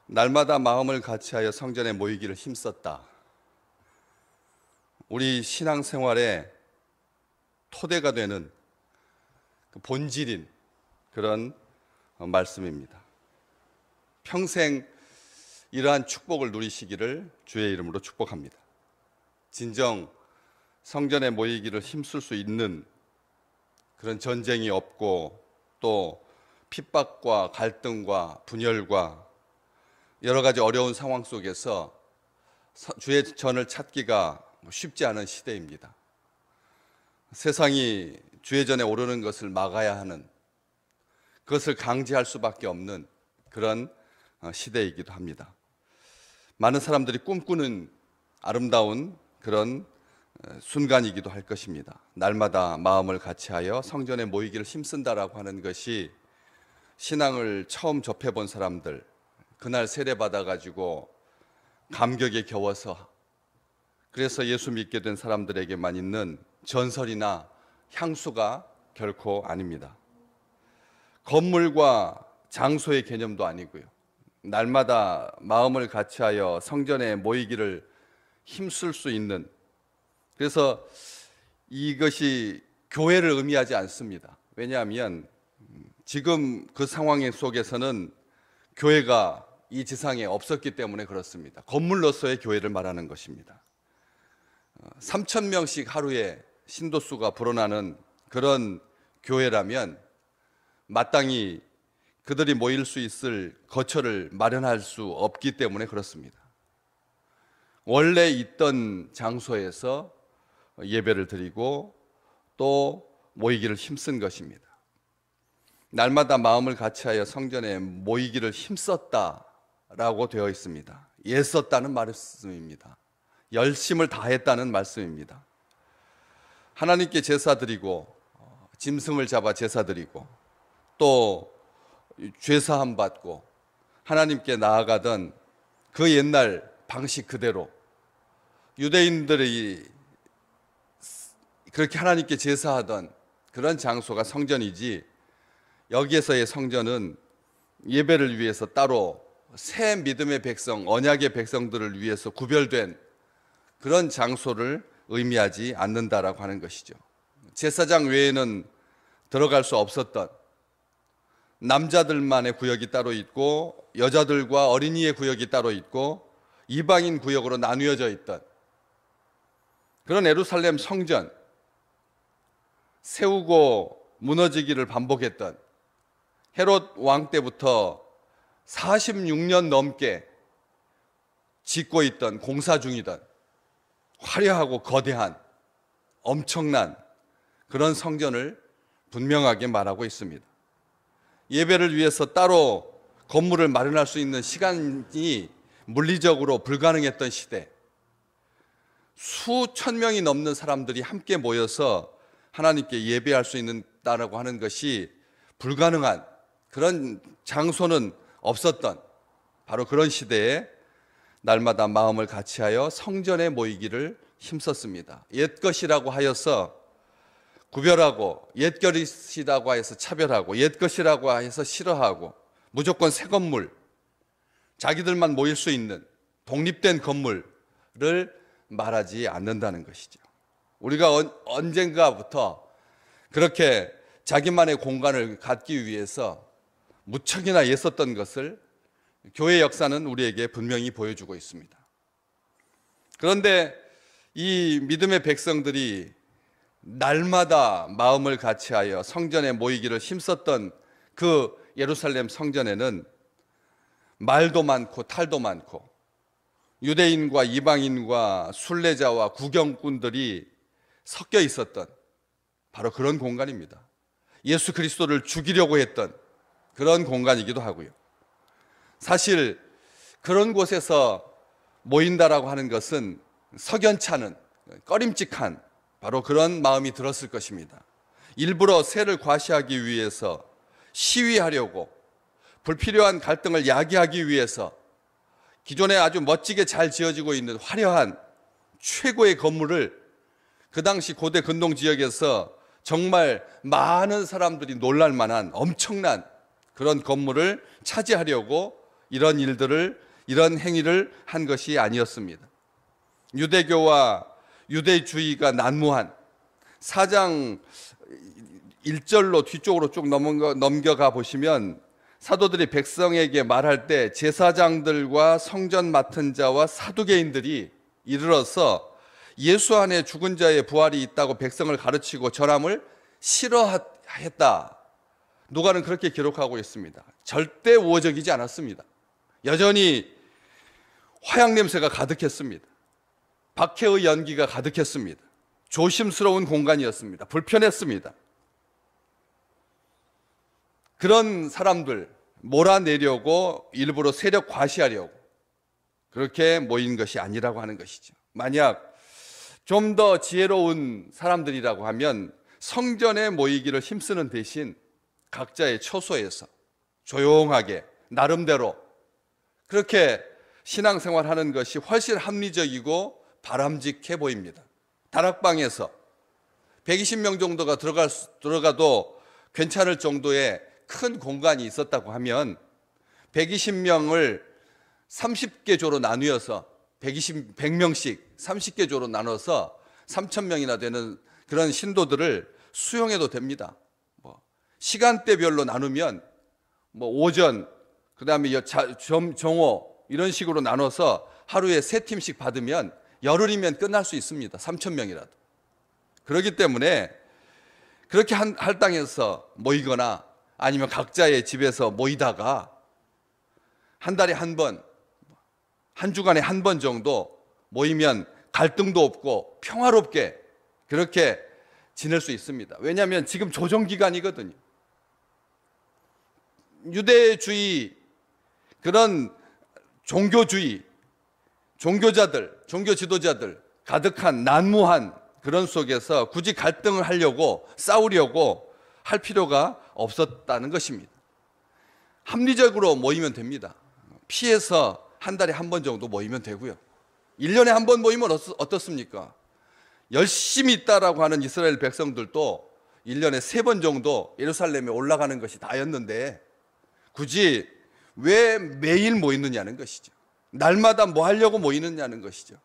날마다 마음을 같이하여 성전에 모이기를 힘썼다. 우리 신앙생활의 토대가 되는 그 본질인 그런 말씀입니다. 평생 이러한 축복을 누리시기를 주의 이름으로 축복합니다. 진정 성전에 모이기를 힘쓸 수 있는 그런 전쟁이 없고 또 핍박과 갈등과 분열과 여러 가지 어려운 상황 속에서 주의 전을 찾기가 쉽지 않은 시대입니다. 세상이 주의 전에 오르는 것을 막아야 하는, 그것을 강제할 수밖에 없는 그런 시대이기도 합니다. 많은 사람들이 꿈꾸는 아름다운 그런 순간이기도 할 것입니다. 날마다 마음을 같이하여 성전에 모이기를 힘쓴다라고 하는 것이 신앙을 처음 접해본 사람들, 그날 세례받아가지고 감격에 겨워서 그래서 예수 믿게 된 사람들에게만 있는 전설이나 향수가 결코 아닙니다. 건물과 장소의 개념도 아니고요. 날마다 마음을 같이하여 성전에 모이기를 힘쓸 수 있는, 그래서 이것이 교회를 의미하지 않습니다. 왜냐하면 지금 그 상황 속에서는 교회가 이 지상에 없었기 때문에 그렇습니다. 건물로서의 교회를 말하는 것입니다. 3,000명씩 하루에 신도수가 불어나는 그런 교회라면 마땅히 그들이 모일 수 있을 거처를 마련할 수 없기 때문에 그렇습니다. 원래 있던 장소에서 예배를 드리고 또 모이기를 힘쓴 것입니다. 날마다 마음을 같이하여 성전에 모이기를 힘썼다라고 되어 있습니다. 애썼다는 말씀입니다. 열심을 다했다는 말씀입니다. 하나님께 제사 드리고 짐승을 잡아 제사 드리고 또 죄사함 받고 하나님께 나아가던 그 옛날 방식 그대로 유대인들이 그렇게 하나님께 제사하던 그런 장소가 성전이지, 여기에서의 성전은 예배를 위해서 따로 새 믿음의 백성, 언약의 백성들을 위해서 구별된 그런 장소를 의미하지 않는다라고 하는 것이죠. 제사장 외에는 들어갈 수 없었던, 남자들만의 구역이 따로 있고 여자들과 어린이의 구역이 따로 있고 이방인 구역으로 나누어져 있던 그런 예루살렘 성전, 세우고 무너지기를 반복했던 헤롯 왕 때부터 46년 넘게 짓고 있던, 공사 중이던 화려하고 거대한 엄청난 그런 성전을 분명하게 말하고 있습니다. 예배를 위해서 따로 건물을 마련할 수 있는 시간이 물리적으로 불가능했던 시대, 수천 명이 넘는 사람들이 함께 모여서 하나님께 예배할 수 있다라고 하는 것이 불가능한 그런 장소는 없었던 바로 그런 시대에 날마다 마음을 같이하여 성전에 모이기를 힘썼습니다. 옛것이라고 하여서 구별하고, 옛것이라고 해서 차별하고, 옛것이라고 해서 싫어하고, 무조건 새 건물, 자기들만 모일 수 있는 독립된 건물을 말하지 않는다는 것이죠. 우리가 언젠가부터 그렇게 자기만의 공간을 갖기 위해서 무척이나 애썼던 것을 교회 역사는 우리에게 분명히 보여주고 있습니다. 그런데 이 믿음의 백성들이 날마다 마음을 같이하여 성전에 모이기를 힘썼던 그 예루살렘 성전에는 말도 많고 탈도 많고 유대인과 이방인과 순례자와 구경꾼들이 섞여 있었던 바로 그런 공간입니다. 예수 그리스도를 죽이려고 했던 그런 공간이기도 하고요. 사실 그런 곳에서 모인다라고 하는 것은 석연찮은, 꺼림칙한 바로 그런 마음이 들었을 것입니다. 일부러 세를 과시하기 위해서, 시위하려고, 불필요한 갈등을 야기하기 위해서 기존에 아주 멋지게 잘 지어지고 있는 화려한 최고의 건물을 그 당시 고대 근동 지역에서 정말 많은 사람들이 놀랄 만한 엄청난 그런 건물을 차지하려고 이런 행위를 한 것이 아니었습니다. 유대교와 유대주의가 난무한 4장 1절로 뒤쪽으로 쭉 넘겨가 보시면 사도들이 백성에게 말할 때 제사장들과 성전 맡은 자와 사두개인들이 이르러서 예수 안에 죽은 자의 부활이 있다고 백성을 가르치고 전함을 싫어했다. 누가는 그렇게 기록하고 있습니다. 절대 우호적이지 않았습니다. 여전히 화약 냄새가 가득했습니다. 박해의 연기가 가득했습니다. 조심스러운 공간이었습니다. 불편했습니다. 그런 사람들 몰아내려고 일부러 세력 과시하려고 그렇게 모인 것이 아니라고 하는 것이죠. 만약 좀 더 지혜로운 사람들이라고 하면 성전에 모이기를 힘쓰는 대신 각자의 처소에서 조용하게 나름대로 그렇게 신앙생활하는 것이 훨씬 합리적이고 바람직해 보입니다. 다락방에서 120명 정도가 들어가도 괜찮을 정도의 큰 공간이 있었다고 하면 120명을 30개 조로 나누어서 100명씩 30개 조로 나눠서 3,000명이나 되는 그런 신도들을 수용해도 됩니다. 시간대별로 나누면 오전, 그 다음에 정오 이런 식으로 나눠서 하루에 3팀씩 받으면 열흘이면 끝날 수 있습니다. 3,000명이라도. 그렇기 때문에 그렇게 할당해서 모이거나 아니면 각자의 집에서 모이다가 한 달에 한 번, 한 주간에 한 번 정도 모이면 갈등도 없고 평화롭게 그렇게 지낼 수 있습니다. 왜냐하면 지금 조정기간이거든요. 유대주의, 그런 종교주의, 종교자들, 종교 지도자들 가득한 난무한 그런 속에서 굳이 갈등을 하려고 싸우려고 할 필요가 없었다는 것입니다. 합리적으로 모이면 됩니다. 피해서 한 달에 한 번 정도 모이면 되고요. 1년에 한 번 모이면 어떻습니까? 열심히 있다라고 하는 이스라엘 백성들도 1년에 3번 정도 예루살렘에 올라가는 것이 다였는데 굳이 왜 매일 모이느냐는 것이죠. 날마다 뭐 하려고 모이느냐는 것이죠.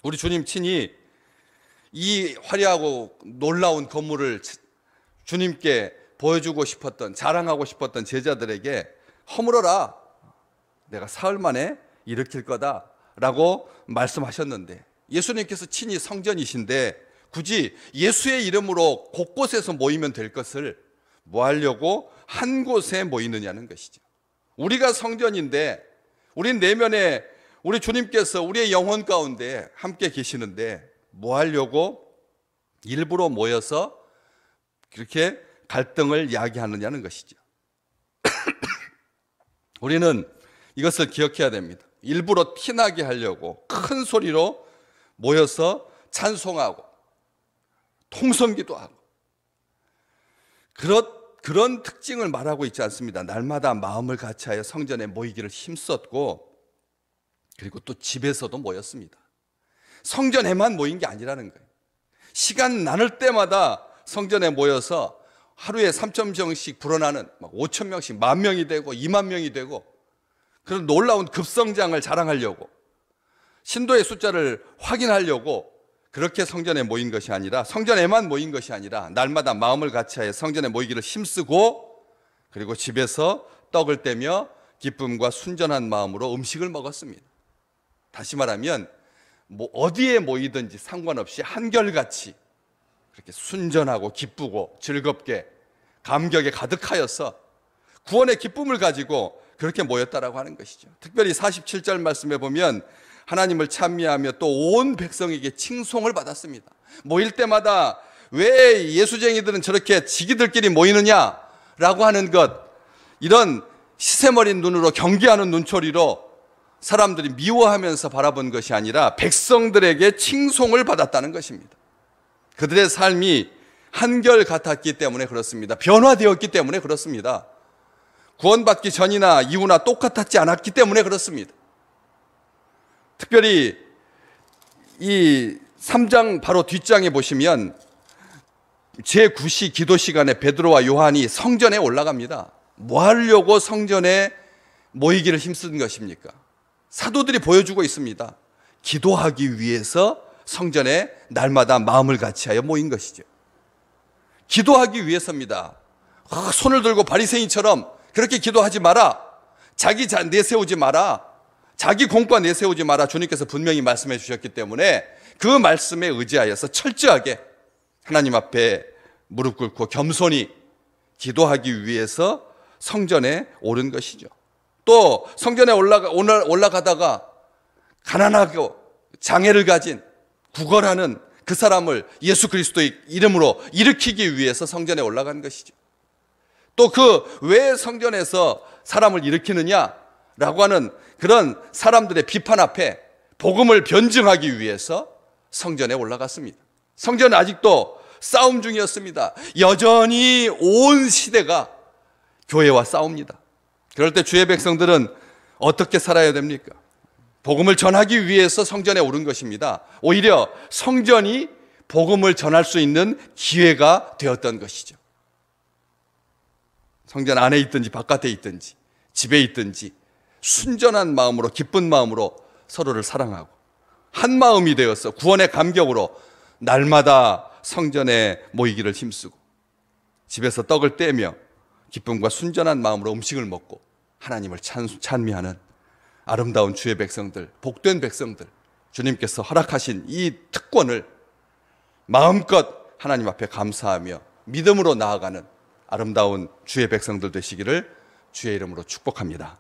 우리 주님 친히 이 화려하고 놀라운 건물을 주님께 보여주고 싶었던, 자랑하고 싶었던 제자들에게 허물어라, 내가 사흘 만에 일으킬 거다라고 말씀하셨는데 예수님께서 친히 성전이신데 굳이 예수의 이름으로 곳곳에서 모이면 될 것을 뭐 하려고 한 곳에 모이느냐는 것이죠. 우리가 성전인데 우리 내면에 우리 주님께서 우리의 영혼 가운데 함께 계시는데 뭐 하려고 일부러 모여서 그렇게 갈등을 야기하느냐는 것이죠. 우리는 이것을 기억해야 됩니다. 일부러 티나게 하려고 큰 소리로 모여서 찬송하고 통성기도 하고 그런 특징을 말하고 있지 않습니다. 날마다 마음을 같이하여 성전에 모이기를 힘썼고 그리고 또 집에서도 모였습니다. 성전에만 모인 게 아니라는 거예요. 시간 나눌 때마다 성전에 모여서 하루에 3,000명씩 불어나는 5,000명씩 10,000명이 되고 20,000명이 되고 그런 놀라운 급성장을 자랑하려고 신도의 숫자를 확인하려고 그렇게 성전에 모인 것이 아니라 성전에만 모인 것이 아니라 날마다 마음을 같이하여 성전에 모이기를 힘쓰고 그리고 집에서 떡을 떼며 기쁨과 순전한 마음으로 음식을 먹었습니다. 다시 말하면 어디에 모이든지 상관없이 한결같이 그렇게 순전하고 기쁘고 즐겁게 감격에 가득하여서 구원의 기쁨을 가지고 그렇게 모였다라고 하는 것이죠. 특별히 47절 말씀에 보면 하나님을 찬미하며 또 온 백성에게 칭송을 받았습니다. 모일 때마다 왜 예수쟁이들은 저렇게 지기들끼리 모이느냐라고 하는 것, 이런 시세머린 눈으로 경계하는 눈초리로 사람들이 미워하면서 바라본 것이 아니라 백성들에게 칭송을 받았다는 것입니다. 그들의 삶이 한결같았기 때문에 그렇습니다. 변화되었기 때문에 그렇습니다. 구원받기 전이나 이후나 똑같았지 않았기 때문에 그렇습니다. 특별히 이 3장 바로 뒷장에 보시면 제9시 기도 시간에 베드로와 요한이 성전에 올라갑니다. 뭐 하려고 성전에 모이기를 힘쓴 것입니까? 사도들이 보여주고 있습니다. 기도하기 위해서 성전에 날마다 마음을 같이하여 모인 것이죠. 기도하기 위해서입니다. 손을 들고 바리새인처럼 그렇게 기도하지 마라. 자기 내세우지 마라. 자기 공과 내세우지 마라. 주님께서 분명히 말씀해 주셨기 때문에 그 말씀에 의지하여서 철저하게 하나님 앞에 무릎 꿇고 겸손히 기도하기 위해서 성전에 오른 것이죠. 또 성전에 올라가다가 가난하고 장애를 가진 구걸하는 그 사람을 예수 그리스도의 이름으로 일으키기 위해서 성전에 올라간 것이죠. 또 그 왜 성전에서 사람을 일으키느냐라고 하는 그런 사람들의 비판 앞에 복음을 변증하기 위해서 성전에 올라갔습니다. 성전은 아직도 싸움 중이었습니다. 여전히 온 시대가 교회와 싸웁니다. 그럴 때 주의 백성들은 어떻게 살아야 됩니까? 복음을 전하기 위해서 성전에 오른 것입니다. 오히려 성전이 복음을 전할 수 있는 기회가 되었던 것이죠. 성전 안에 있든지 바깥에 있든지 집에 있든지 순전한 마음으로 기쁜 마음으로 서로를 사랑하고 한 마음이 되어서 구원의 감격으로 날마다 성전에 모이기를 힘쓰고 집에서 떡을 떼며 기쁨과 순전한 마음으로 음식을 먹고 하나님을 찬미하는 아름다운 주의 백성들, 복된 백성들, 주님께서 허락하신 이 특권을 마음껏 하나님 앞에 감사하며 믿음으로 나아가는 아름다운 주의 백성들 되시기를 주의 이름으로 축복합니다.